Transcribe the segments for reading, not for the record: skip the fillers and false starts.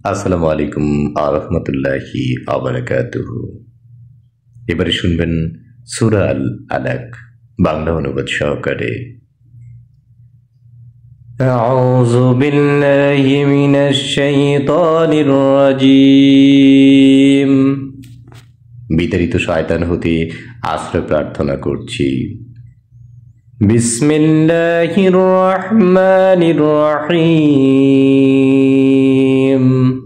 আসসালামু আলাইকুম আরহামতুল্লাহি আবরাকাতুহু। এবারে শুনবেন সূরা আল আলাক বাংলা অনুবাদ সহকারে। আউযু বিল্লাহি মিনাশ শাইতানির রাজীম। বিতাড়িত শয়তান হতে আশ্রয় প্রার্থনা করছি। বিসমিল্লাহির রহমানির রহিম।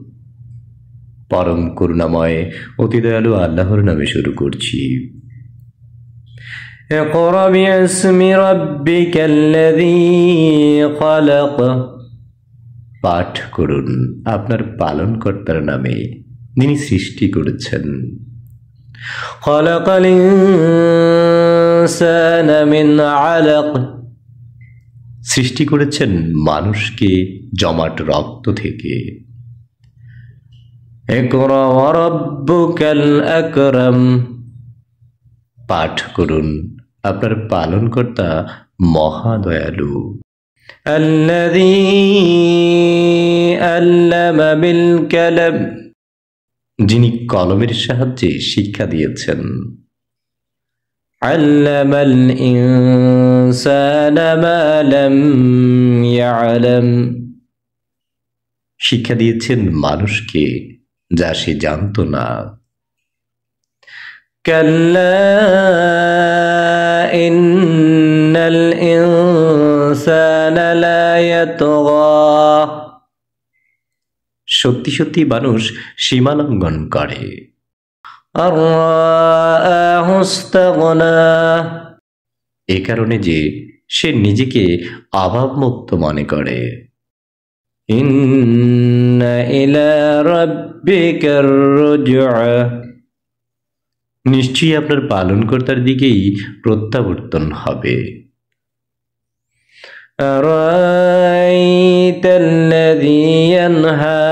পরম করুণাময় অতি দয়ালু আল্লাহর নামে শুরু করছি। ইকরা বিইসমি রাব্বিকাল্লাযী খালাক। পাঠ করুন আপনার পালনকর্তার নামে, যিনি সৃষ্টি করেছেন। খালাকাল ইনসানা মিন আলাক। সৃষ্টি করেছেন মানুষকে জমাট রক্ত থেকে। ইকরা ওয়া রাব্বুকাল আকরাম। পাঠ করুন আপনার পালনকর্তা মহা দয়ালু। আল্লাযী আল্লামা বিল কালাম। যিনি কলমের সাহায্যে শিক্ষা দিয়েছেন। আল্লামাল ইনসানা মা লাম ইয়ালাম। শিক্ষা দিয়েছেন মানুষকে যা সে জানত না। কাল্লা ইন্নাল ইনসানা লা ইয়াতগা। সত্যি সত্যি মানুষ সীমা লঙ্ঘন করে। আর রাআহু ইসতাগনা। এ কারণে যে সে নিজেকে অভাবমুক্ত মনে করে। ইন্না ইলা রাব্বিকার রুজআ। নিশ্চয়ই আপনার পালনকর্তার দিকেই প্রত্যাবর্তন হবে। আরাআইতাল্লাযী ইয়ানহা।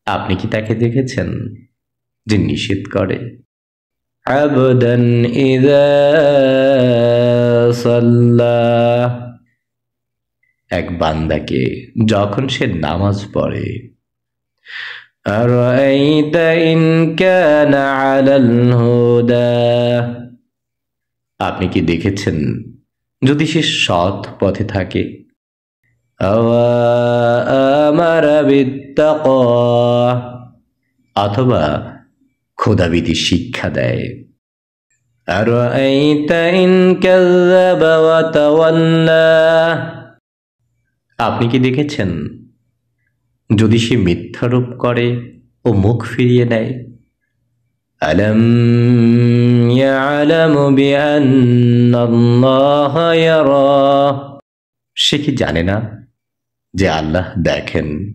আপনি কি তাকে দেখেছেন যে নিষেধ করে? আবদান ইযা সাল্লা। এক বান্দাকে যখন সে নামাজ পড়ে। আরাআইতা ইন কানা আলাল হুদা। আপনি কি দেখেছেন যদি সে সৎ পথে থাকে? আওয়া আমারা বিত্তাকওয়া। অথবা খোদাবিধি শিক্ষা দেয়। আরাআইতা ইন কাযযাবা ওয়া তাওয়াল্লা। আপনি কি দেখেছেন যদি সে মিথ্যারোপ করে ও মুখ ফিরিয়ে নেয়? আলাম ইয়ালামু বিআন্নাল্লাহা ইয়ারা। সে কি জানে না যে আল্লাহ দেখেন?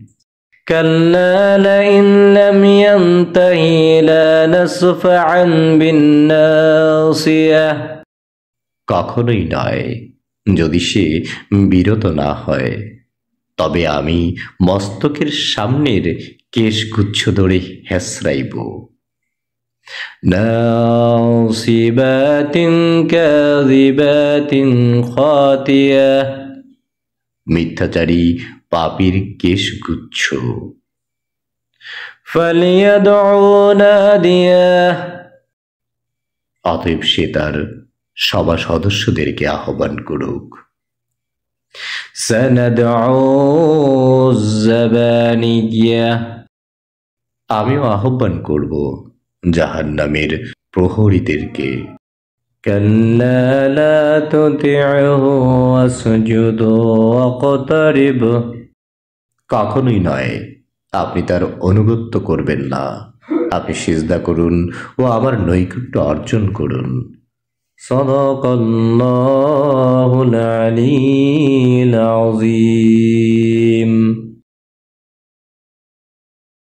কাল্লা লাইন লাম ইয়ানতাহি লানাসফা'আন বিন্নাসিয়া। কখনোই নয়, যদি সে বিরত না হয় তবে আমি মস্তকের সামনের কেশগুচ্ছ ধরে হেসরাইব। নাসিবাতিন কাযিবাতিন খাতিয়া। মিথ্যাচারী পাপীর কেশগুচ্ছ। ফালিয়াদউ নাদিয়া। অতএব সে তার সভা সদস্যদেরকে আহ্বান করুক। সানাদউ যাবানিয়া। আমিও আহ্বান করব জাহান্নামের প্রহরীদেরকে। কাল্লা লা তুতি'হু ওয়াসজুদু ওয়াকতারিব। কখনোই নয়, আপনি তার আনুগত্য করবেন না। আপনি সিজদা করুন ও আমার নৈকট্য অর্জন করুন। সাদাকাল্লাহুল আলিয়্যুল আযীম।